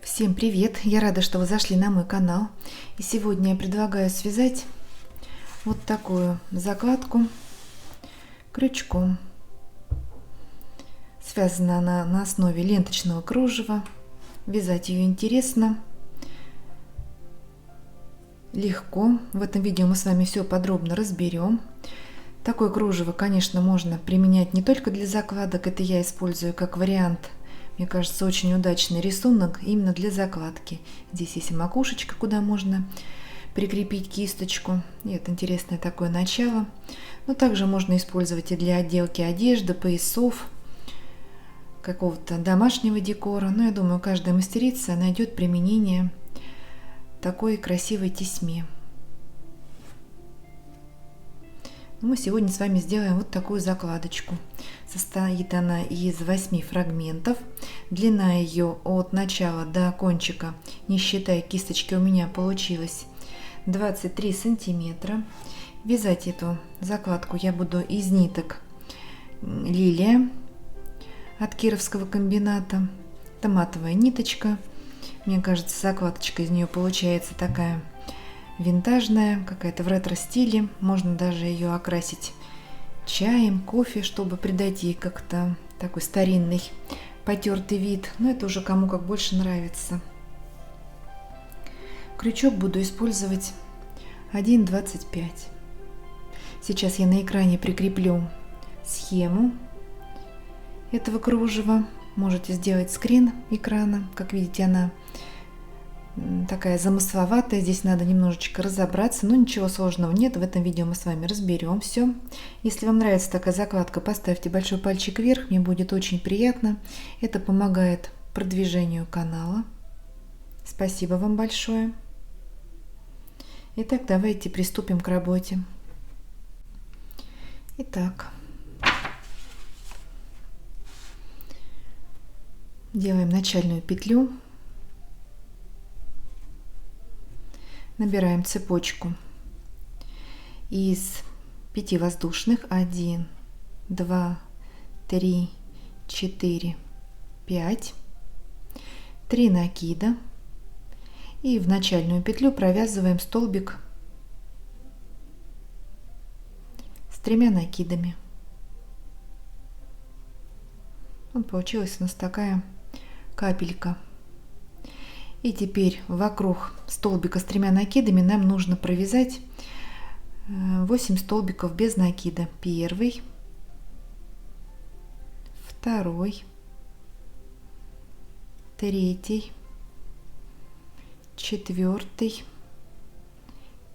Всем привет! Я рада, что вы зашли на мой канал. И сегодня я предлагаю связать вот такую закладку крючком. Связана она на основе ленточного кружева. Вязать ее интересно, легко. В этом видео мы с вами все подробно разберем. Такое кружево, конечно, можно применять не только для закладок. Это я использую как вариант. Мне кажется, очень удачный рисунок именно для закладки. Здесь есть и макушечка, куда можно прикрепить кисточку. И это интересное такое начало. Но также можно использовать и для отделки одежды, поясов, какого-то домашнего декора. Но я думаю, каждая мастерица найдет применение такой красивой тесьме. Мы сегодня с вами сделаем вот такую закладочку. Состоит она из 8 фрагментов. Длина ее от начала до кончика, не считая кисточки, у меня получилось 23 сантиметра. Вязать эту закладку я буду из ниток Лилия от Кировского комбината. Это матовая ниточка. Мне кажется, закладочка из нее получается такая винтажная, какая-то в ретро-стиле. Можно даже ее окрасить чаем, кофе, чтобы придать ей как-то такой старинный, потертый вид. Но это уже кому как больше нравится. Крючок буду использовать 1,25. Сейчас я на экране прикреплю схему этого кружева. Можете сделать скрин экрана. Как видите, она такая замысловатая, здесь надо немножечко разобраться, но ничего сложного нет, в этом видео мы с вами разберем все. Если вам нравится такая закладка, поставьте большой пальчик вверх, мне будет очень приятно, это помогает продвижению канала. Спасибо вам большое. Итак, давайте приступим к работе. Итак, делаем начальную петлю. Набираем цепочку из 5 воздушных. 1, 2, 3, 4, 5. 3 накида. И в начальную петлю провязываем столбик с 3 накидами. Вот получилась у нас такая капелька. И теперь вокруг столбика с 3 накидами нам нужно провязать 8 столбиков без накида. Первый, второй, третий, четвертый,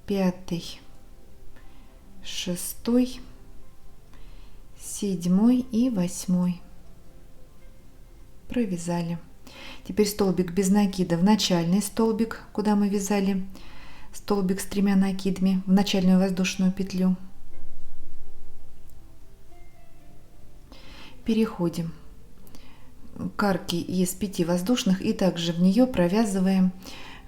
пятый, шестой, седьмой и 8. Провязали. Теперь столбик без накида в начальный столбик, куда мы вязали столбик с 3 накидами, в начальную воздушную петлю. Переходим к арке из 5 воздушных и также в нее провязываем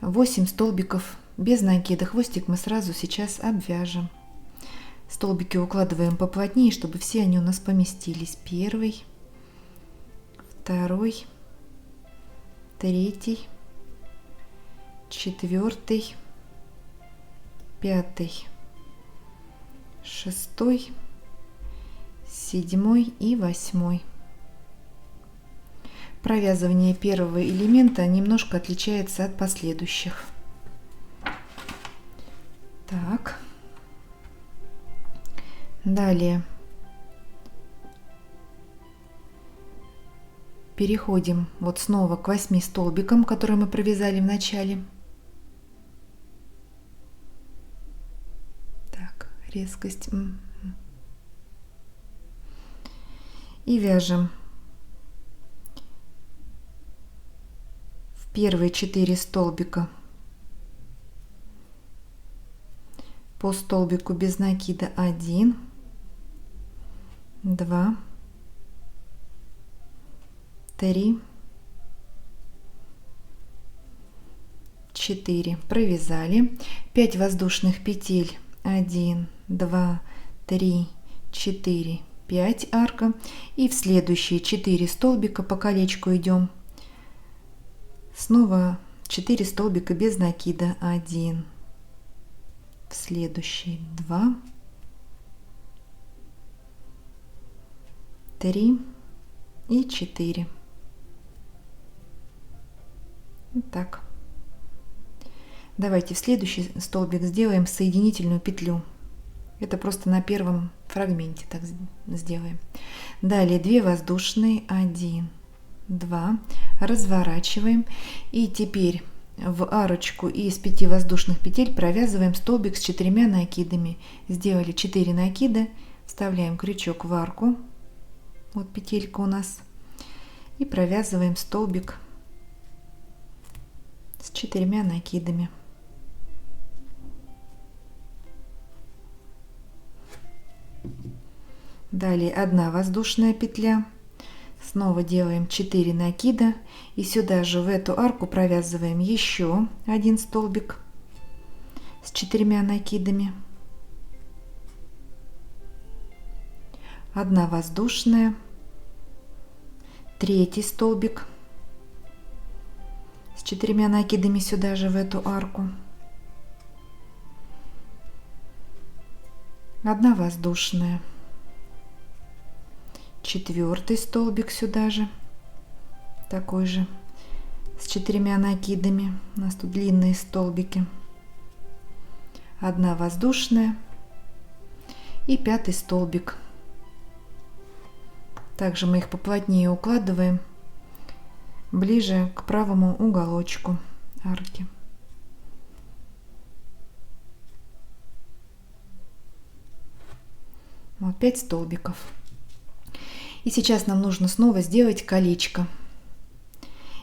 8 столбиков без накида. Хвостик мы сразу сейчас обвяжем. Столбики укладываем поплотнее, чтобы все они у нас поместились. Первый, второй, третий, четвертый, пятый, шестой, седьмой и 8. Провязывание первого элемента немножко отличается от последующих. Так. Далее переходим вот снова к 8 столбикам, которые мы провязали в начале. Так, резкость. И вяжем в первые 4 столбика по столбику без накида 1, 2, 3, 4. Провязали 5 воздушных петель. 1, 2, 3, 4, 5 арка. И в следующие 4 столбика по колечку идем Снова 4 столбика без накида, 1, в следующий 2, 3 и 4. Вот так. Давайте в следующий столбик сделаем соединительную петлю. Это просто на первом фрагменте так сделаем. Далее 2 воздушные, 1, 2, разворачиваем. И теперь в арочку из 5 воздушных петель провязываем столбик с 4 накидами. Сделали 4 накида, вставляем крючок в арку, вот петелька у нас, и провязываем столбик с 4 накидами. Далее 1 воздушная петля, снова делаем 4 накида и сюда же в эту арку провязываем еще 1 столбик с 4 накидами, 1 воздушная, 3 столбик с 4 накидами сюда же в эту арку, 1 воздушная, 4 столбик сюда же, такой же, с 4 накидами, у нас тут длинные столбики, 1 воздушная и 5 столбик. Также мы их поплотнее укладываем ближе к правому уголочку арки. Вот 5 столбиков. И сейчас нам нужно снова сделать колечко.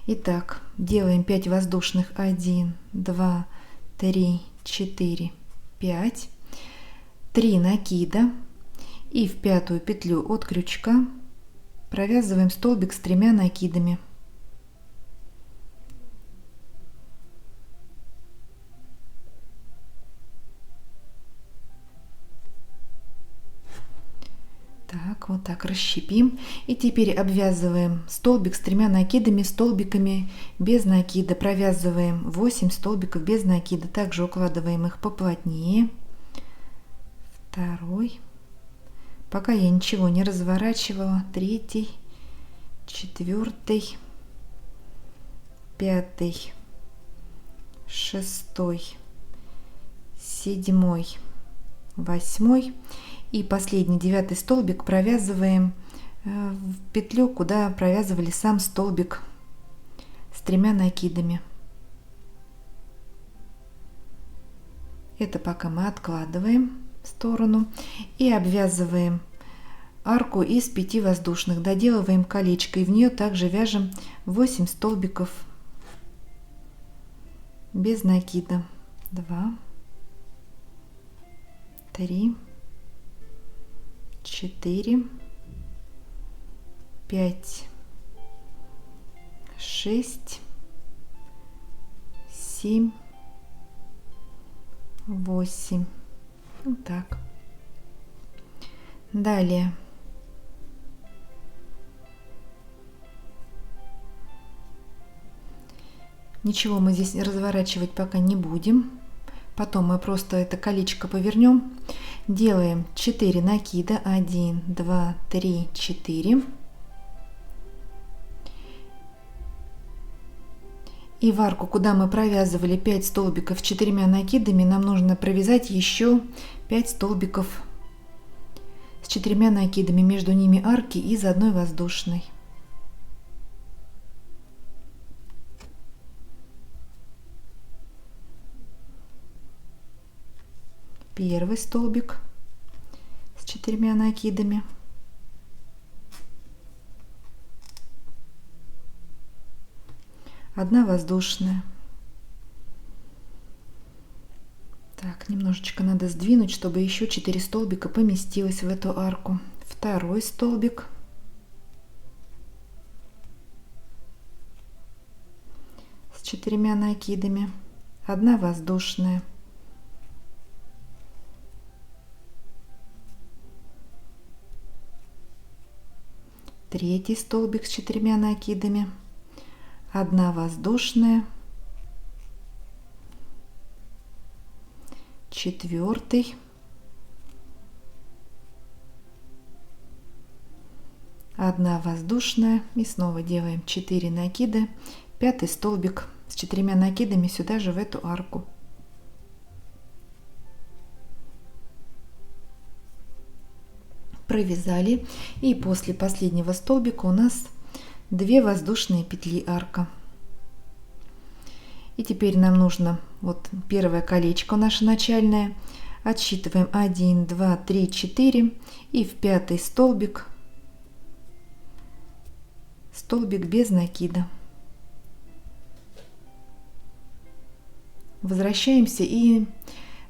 Итак, делаем 5 воздушных, 1, 2, 3, 4, 5, 3 накида и в 5 петлю от крючка провязываем столбик с 3 накидами. Так, вот так расщепим. И теперь обвязываем столбик с 3 накидами, столбиками без накида. Провязываем 8 столбиков без накида. Также укладываем их поплотнее. 2. Пока я ничего не разворачивала. 3, 4, 5, 6, 7, 8. И последний 9 столбик провязываем в петлю, куда провязывали сам столбик с 3 накидами. Это пока мы откладываем в сторону и обвязываем арку из 5 воздушных. Доделываем колечко и в нее также вяжем 8 столбиков без накида. 2, 3, 4, 5, 6, 7, 8. Вот так. Далее ничего мы здесь разворачивать пока не будем. Потом мы просто это колечко повернем. Делаем 4 накида. 1, 2, 3, 4. И в арку, куда мы провязывали 5 столбиков с 4 накидами, нам нужно провязать еще 5 столбиков с 4 накидами. Между ними арки из 1 воздушной. Первый столбик с 4 накидами. Одна воздушная. Так, немножечко надо сдвинуть, чтобы еще 4 столбика поместилось в эту арку. Второй столбик. С 4 накидами. Одна воздушная. Третий столбик с 4 накидами. 1 воздушная, 4, 1 воздушная, и снова делаем 4 накида, 5 столбик с 4 накидами сюда же в эту арку. Провязали, и после последнего столбика у нас 2 воздушные петли арка. И теперь нам нужно вот первое колечко наше начальное, отсчитываем 1, 2, 3, 4 и в 5 столбик без накида. Возвращаемся и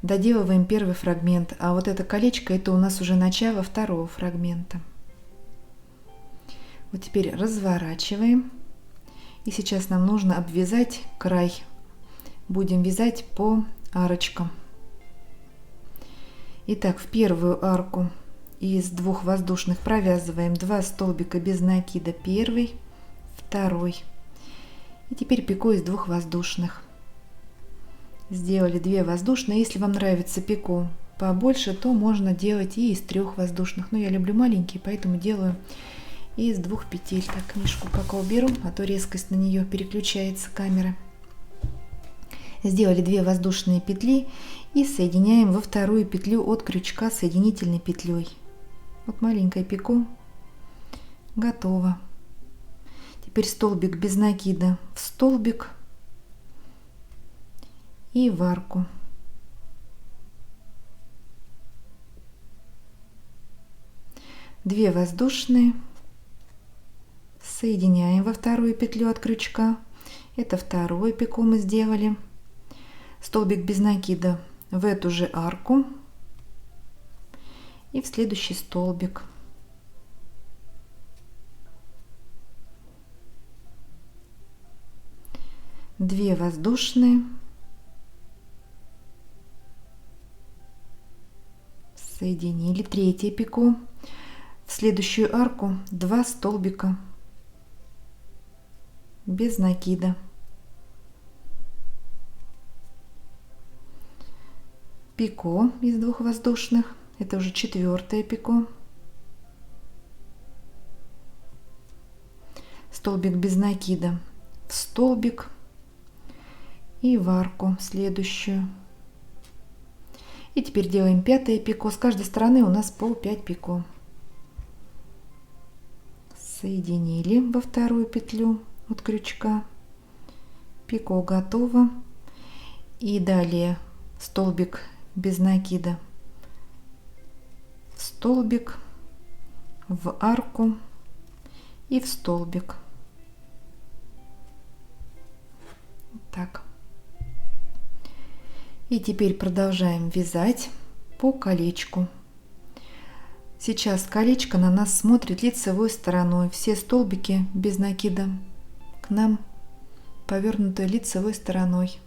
доделываем первый фрагмент, а вот это колечко это у нас уже начало второго фрагмента. Вот теперь разворачиваем, и сейчас нам нужно обвязать край. Будем вязать по арочкам. Итак, в первую арку из 2 воздушных провязываем 2 столбика без накида, 1, 2, и теперь пико из 2 воздушных. Сделали 2 воздушные. Если вам нравится пико побольше, то можно делать и из 3 воздушных. Но я люблю маленькие, поэтому делаю из 2 петель. Так, книжку пока уберу, а то резкость на нее переключается камера. Сделали 2 воздушные петли и соединяем во вторую петлю от крючка соединительной петлей. Вот маленькое пико готово. Теперь столбик без накида в столбик и в арку. Две воздушные, соединяем во вторую петлю от крючка. Это второе пико мы сделали. Столбик без накида в эту же арку и в следующий столбик. Две воздушные, соединили, третье пико, в следующую арку 2 столбика без накида, пико из 2 воздушных, это уже четвертое пико, столбик без накида в столбик и в арку следующую. И теперь делаем 5 пико. С каждой стороны у нас по 5 пико. Соединили во вторую петлю от крючка. Пико готово. И далее столбик без накида в столбик, в арку и в столбик. Так. И теперь продолжаем вязать по колечку. Сейчас колечко на нас смотрит лицевой стороной. Все столбики без накида к нам повернуты лицевой стороной.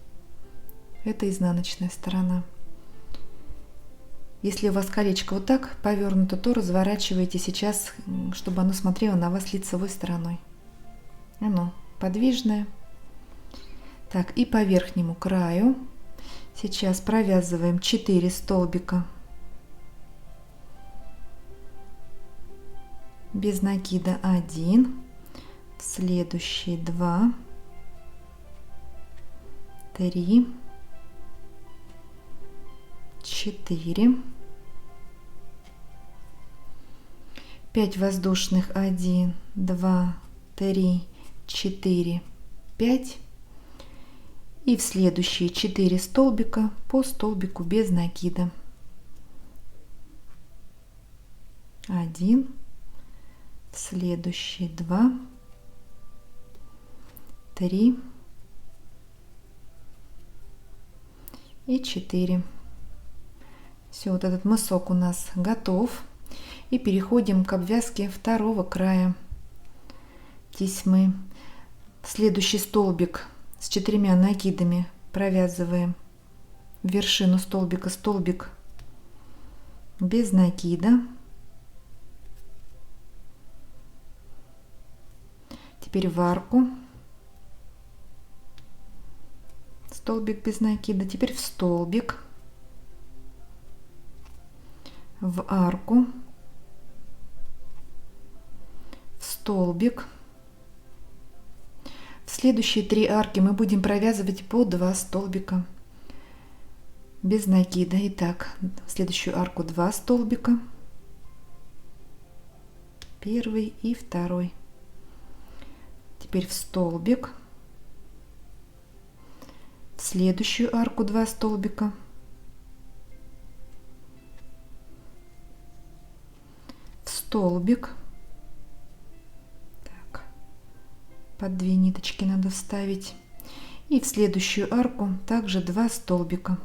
Это изнаночная сторона. Если у вас колечко вот так повернуто, то разворачивайте сейчас, чтобы оно смотрело на вас лицевой стороной. Оно подвижное. Так, и по верхнему краю сейчас провязываем 4 столбика без накида 1, в следующий 2, 3, 4, 5 воздушных, 1, 2, 3, 4, 5. И в следующие 4 столбика по столбику без накида. 1, в следующий 2, 3 и 4. Все, вот этот мысок у нас готов. И переходим к обвязке второго края тесьмы. В следующий столбик с 4 накидами провязываем в вершину столбика столбик без накида. Теперь в арку столбик без накида, теперь в столбик, в арку, в столбик. В следующие 3 арки мы будем провязывать по 2 столбика без накида. Итак, в следующую арку 2 столбика, первый и второй. Теперь в столбик, в следующую арку 2 столбика, в столбик. Так, под 2 ниточки надо вставить. И в следующую арку также 2 столбика.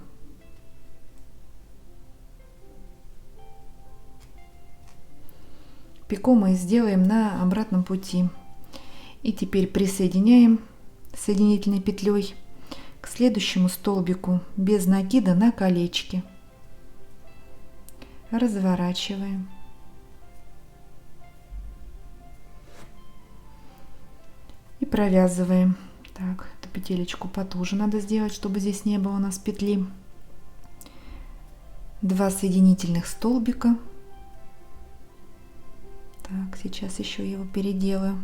Пико мы сделаем на обратном пути. И теперь присоединяем соединительной петлей к следующему столбику без накида на колечке. Разворачиваем. И провязываем. Так, эту петелечку потуже надо сделать, чтобы здесь не было у нас петли. 2 соединительных столбика. Так, сейчас еще его переделаю.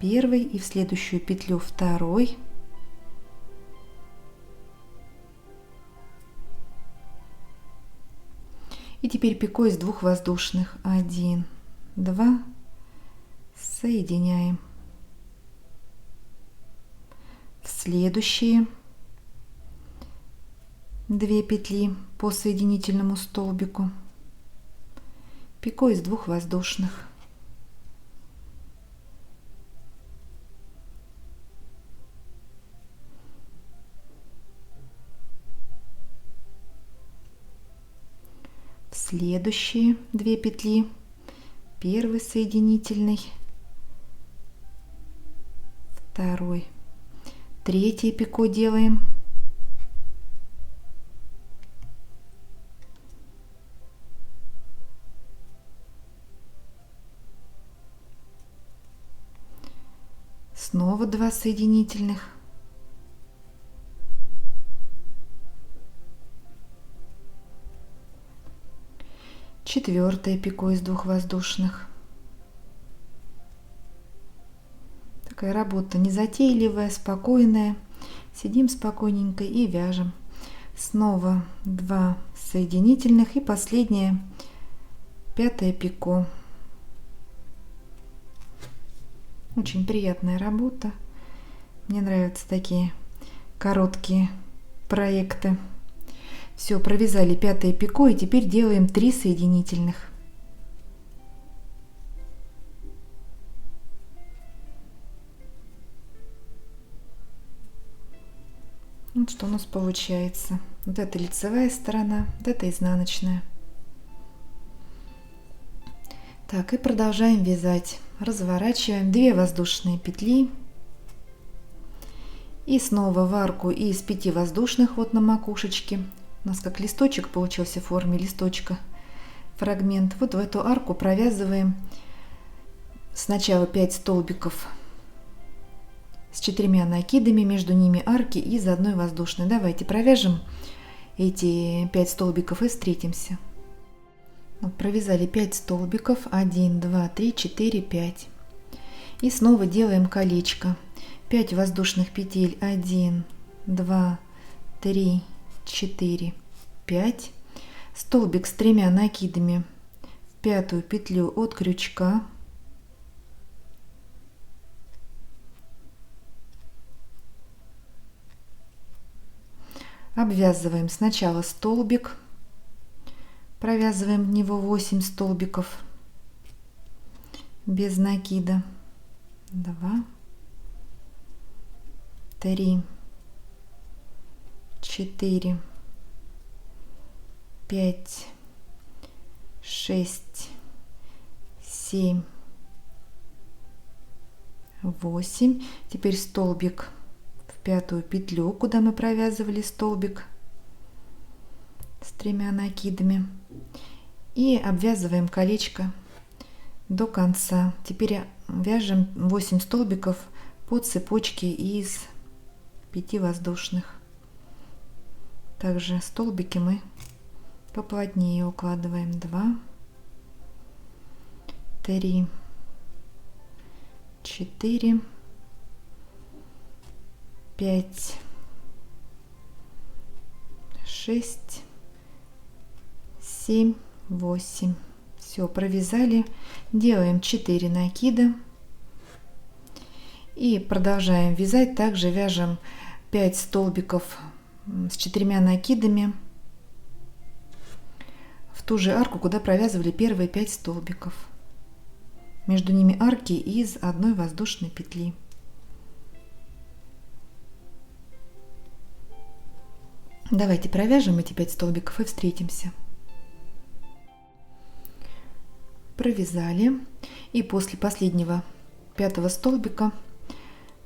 Первый и в следующую петлю второй. И теперь пико из 2 воздушных. 1, 2. Соединяем. В следующие 2 петли по соединительному столбику. Пико из 2 воздушных. В следующие 2 петли, первый соединительный, второй, третье пико делаем. Снова 2 соединительных. Четвертое пико из 2 воздушных. Такая работа незатейливая, спокойная. Сидим спокойненько и вяжем. Снова 2 соединительных и последнее 5-е пико. Очень приятная работа. Мне нравятся такие короткие проекты. Все, провязали 5-е пико и теперь делаем 3 соединительных. Вот что у нас получается. Вот это лицевая сторона, вот это изнаночная. Так, и продолжаем вязать. Разворачиваем 2 воздушные петли. И снова в арку из 5 воздушных вот на макушечке. У нас как листочек получился в форме листочка. Фрагмент. Вот в эту арку провязываем сначала 5 столбиков с 4 накидами, между ними арки и за 1 воздушной. Давайте провяжем эти 5 столбиков и встретимся. Вот провязали 5 столбиков. 1, 2, 3, 4, 5. И снова делаем колечко. 5 воздушных петель. 1, 2, 3, 4, 5. Столбик с 3 накидами в 5-ю петлю от крючка. Обвязываем сначала столбик, провязываем в него 8 столбиков без накида. 2, 3, 4, 5, 6, 7, 8. Теперь столбик в 5-ю петлю, куда мы провязывали столбик с 3 накидами, и обвязываем колечко до конца. Теперь вяжем 8 столбиков по цепочке из 5 воздушных. Также столбики мы поплотнее укладываем. 2, 3, 4, 5, 6, 7, 8. Все, провязали. Делаем 4 накида. И продолжаем вязать. Также вяжем 5 столбиков с 4 накидами в ту же арку, куда провязывали первые 5 столбиков. Между ними арки из одной воздушной петли. Давайте провяжем эти 5 столбиков и встретимся. Провязали, и после последнего 5-го столбика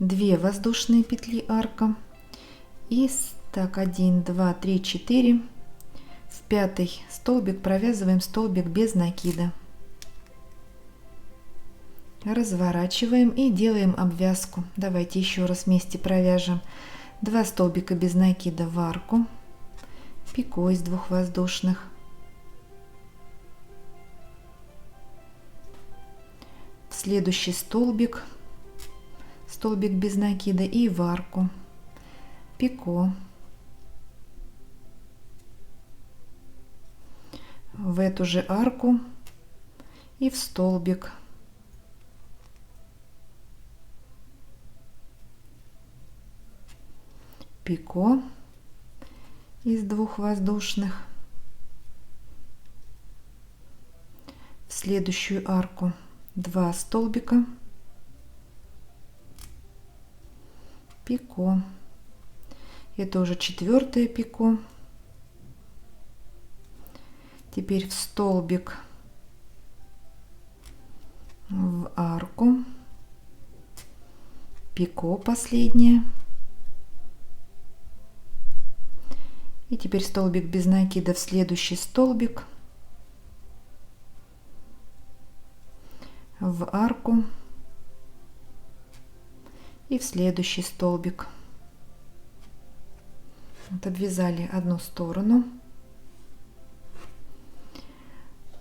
2 воздушные петли арка, и так 1, 2, 3, 4 в 5-й столбик провязываем столбик без накида, разворачиваем и делаем обвязку. Давайте еще раз вместе провяжем 2 столбика без накида в арку, пико из 2 воздушных, в следующий столбик без накида и в арку, пико, в эту же арку и в столбик, пико из 2 воздушных, в следующую арку 2 столбика, пико, это уже 4-е пико, теперь в столбик, в арку, пико последнее, и теперь столбик без накида в следующий столбик, в арку и в следующий столбик. Вот обвязали одну сторону.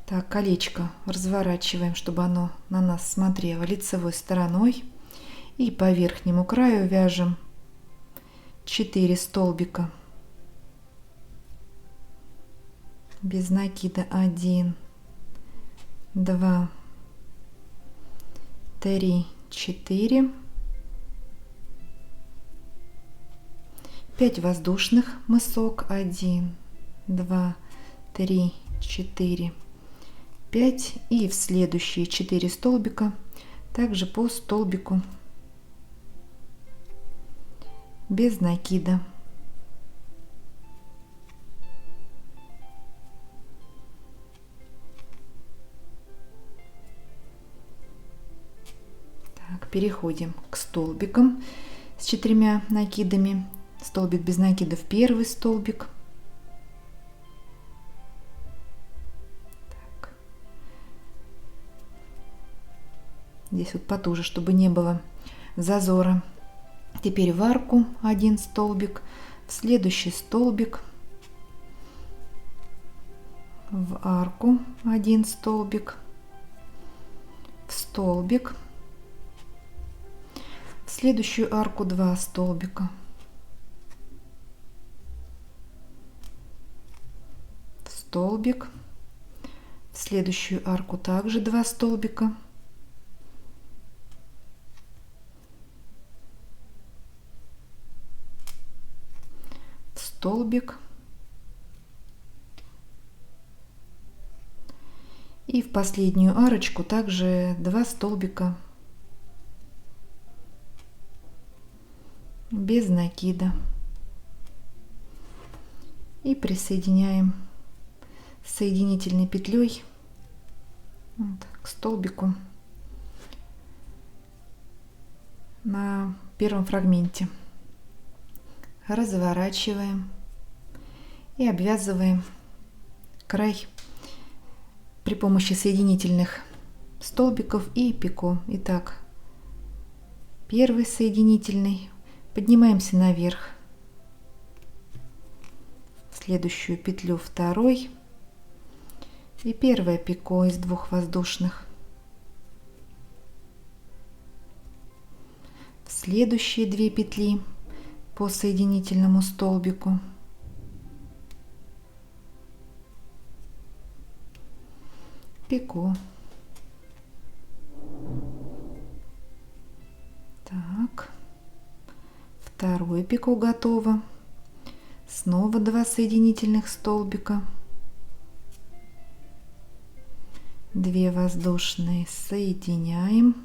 Так, колечко разворачиваем, чтобы оно на нас смотрело лицевой стороной, и по верхнему краю вяжем 4 столбика без накида. 1, 2, 3, 4, 5 воздушных мысок. 1, 2, 3, 4, 5, и в следующие 4 столбика также по столбику без накида. Переходим к столбикам с 4 накидами. Столбик без накида в первый столбик. Так. Здесь вот потуже, чтобы не было зазора. Теперь в арку 1 столбик, в следующий столбик, в арку 1 столбик, в столбик, в следующую арку 2 столбика, в столбик, в следующую арку также 2 столбика, в столбик и в последнюю арочку также 2 столбика без накида, и присоединяем соединительной петлей вот, к столбику на первом фрагменте. Разворачиваем и обвязываем край при помощи соединительных столбиков и пико. Итак, первый соединительный, Поднимаемся наверх, в следующую петлю второй и первое пико из 2 воздушных. В следующие 2 петли по соединительному столбику. Пико. Так, второе пико готово. Снова 2 соединительных столбика, 2 воздушные, соединяем.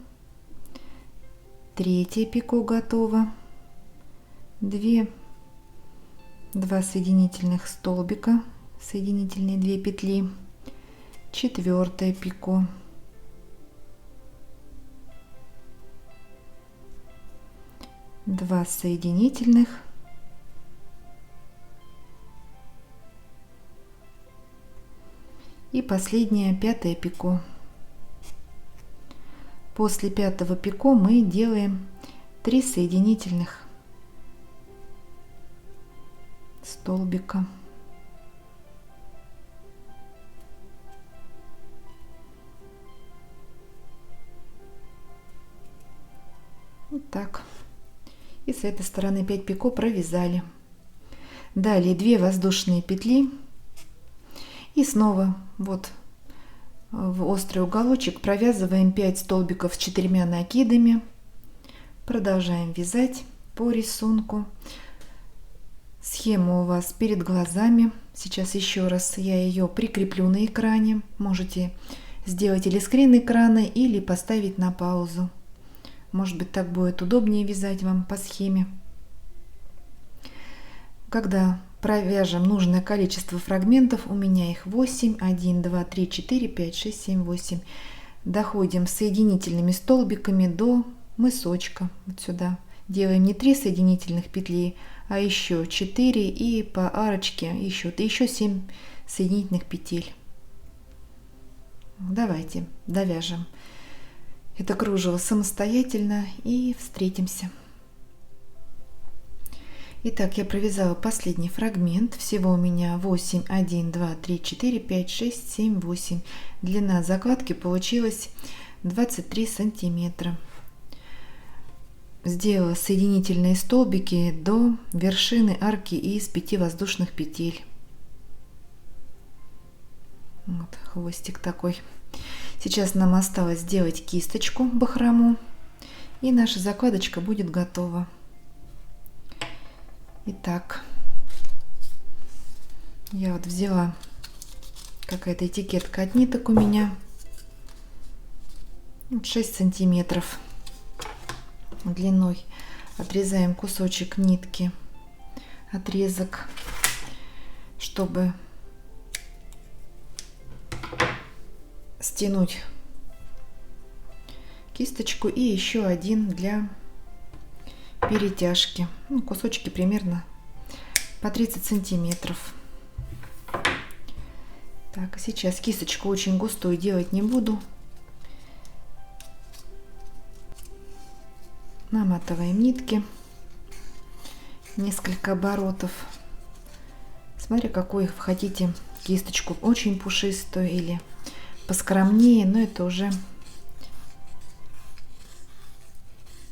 Третье пико готово. 2 соединительных столбика, соединительные 2 петли. Четвертое пико. Два соединительных. И последнее, 5-е пико. После 5-го пико мы делаем 3 соединительных столбика. Вот так. И с этой стороны 5 пико провязали. Далее 2 воздушные петли. И снова вот в острый уголочек провязываем 5 столбиков с 4 накидами. Продолжаем вязать по рисунку. Схема у вас перед глазами. Сейчас еще раз я ее прикреплю на экране. Можете сделать или скрин экрана, или поставить на паузу. Может быть, так будет удобнее вязать вам по схеме. Когда провяжем нужное количество фрагментов, у меня их 8, 1, 2, 3, 4, 5, 6, 7, 8. Доходим соединительными столбиками до мысочка. Вот сюда. Делаем не 3 соединительных петли, а еще 4 и по арочке еще 7 соединительных петель. Давайте довяжем это кружево самостоятельно и встретимся. Итак, я провязала последний фрагмент. Всего у меня 8, 1, 2, 3, 4, 5, 6, 7, 8. Длина закладки получилась 23 сантиметра. Сделала соединительные столбики до вершины арки из 5 воздушных петель. Вот хвостик такой. Сейчас нам осталось сделать кисточку бахрому, и наша закладочка будет готова. Итак, я вот взяла какая-то этикетка от ниток у меня. 6 сантиметров длиной. Отрезаем кусочек нитки, отрезок, чтобы стянуть кисточку, и еще один для перетяжки. Кусочки примерно по 30 сантиметров. Так, сейчас кисточку очень густую делать не буду. Наматываем нитки, несколько оборотов. Смотря какую хотите кисточку, очень пушистую или поскромнее, но это уже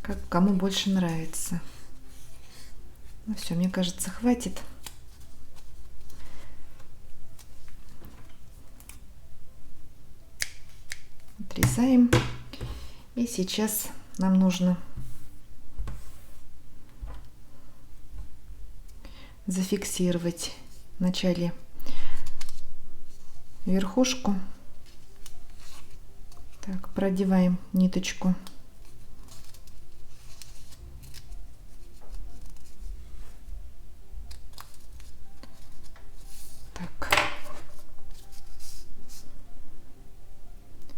как кому больше нравится. Ну все, мне кажется, хватит. Отрезаем. И сейчас нам нужно зафиксировать вначале верхушку. Так, продеваем ниточку так.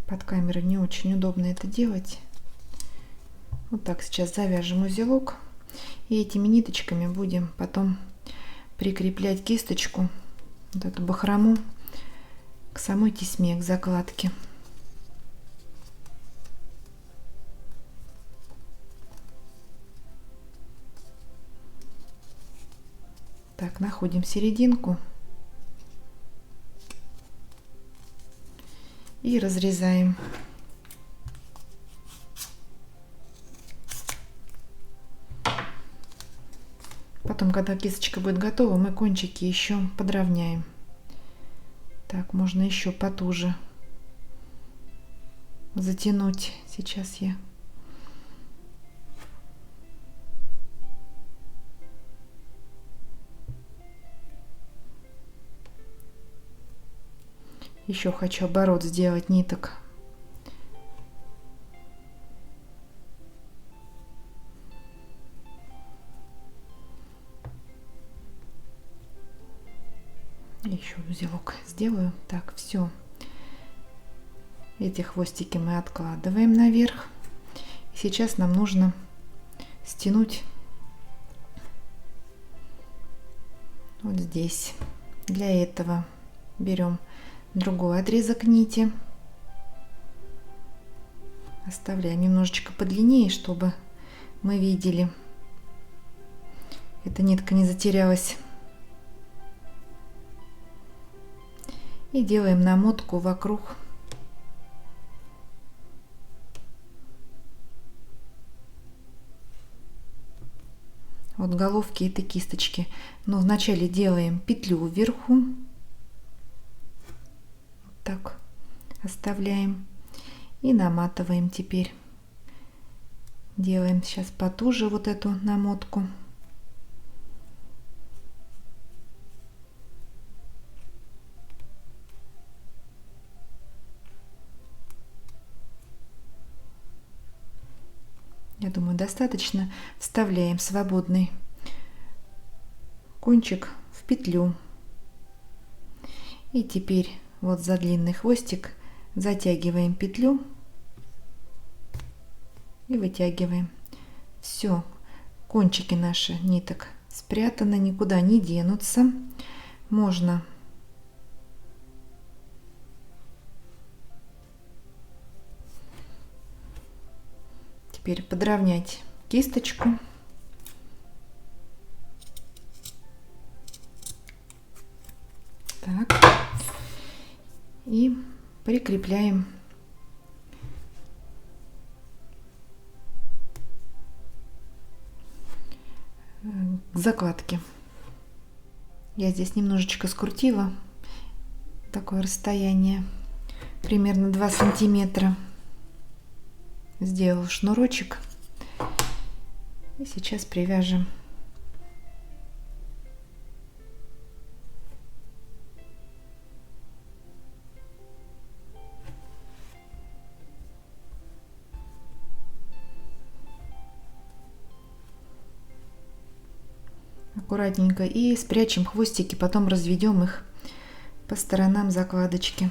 Под камерой не очень удобно это делать. Вот так сейчас завяжем узелок, и этими ниточками будем потом прикреплять кисточку, вот эту бахрому, к самой тесьме, к закладке. Так, находим серединку и разрезаем. Потом, когда кисточка будет готова, мы кончики еще подровняем. Так, можно еще потуже затянуть. Сейчас я еще хочу оборот сделать ниток. Еще узелок сделаю. Так, все. Эти хвостики мы откладываем наверх. И сейчас нам нужно стянуть вот здесь. Для этого берем другой отрезок нити. Оставляем немножечко подлиннее, чтобы мы видели. Эта нитка не затерялась. И делаем намотку вокруг вот головки этой кисточки. Но вначале делаем петлю вверху. Так, оставляем. И наматываем теперь. Делаем сейчас потуже вот эту намотку. Я думаю, достаточно. Вставляем свободный кончик в петлю. И теперь вот за длинный хвостик затягиваем петлю и вытягиваем. Все, кончики наши ниток спрятаны, никуда не денутся. Можно теперь подровнять кисточку. Так. И прикрепляем к закладке. Я здесь немножечко скрутила такое расстояние, примерно 2 сантиметра. Сделал шнурочек и сейчас привяжем. Аккуратненько и спрячем хвостики, потом разведем их по сторонам закладочки.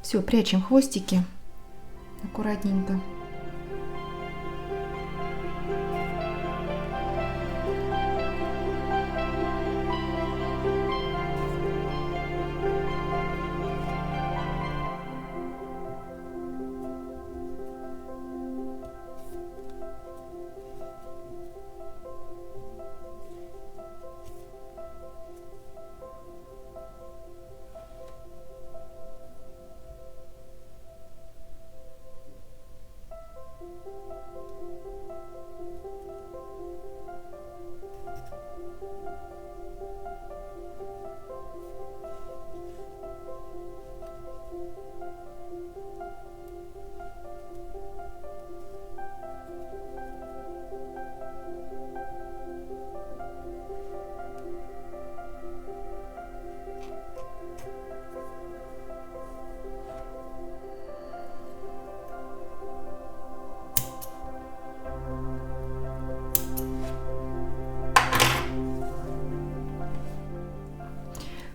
Все, прячем хвостики аккуратненько.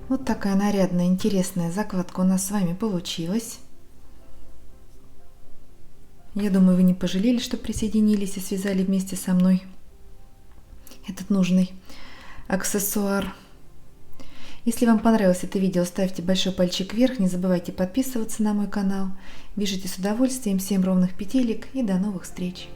Вот такая нарядная, интересная закладка у нас с вами получилась. Я думаю, вы не пожалели, что присоединились и связали вместе со мной этот нужный аксессуар. Если вам понравилось это видео, ставьте большой пальчик вверх, не забывайте подписываться на мой канал. Вяжите с удовольствием, всем ровных петелек и до новых встреч!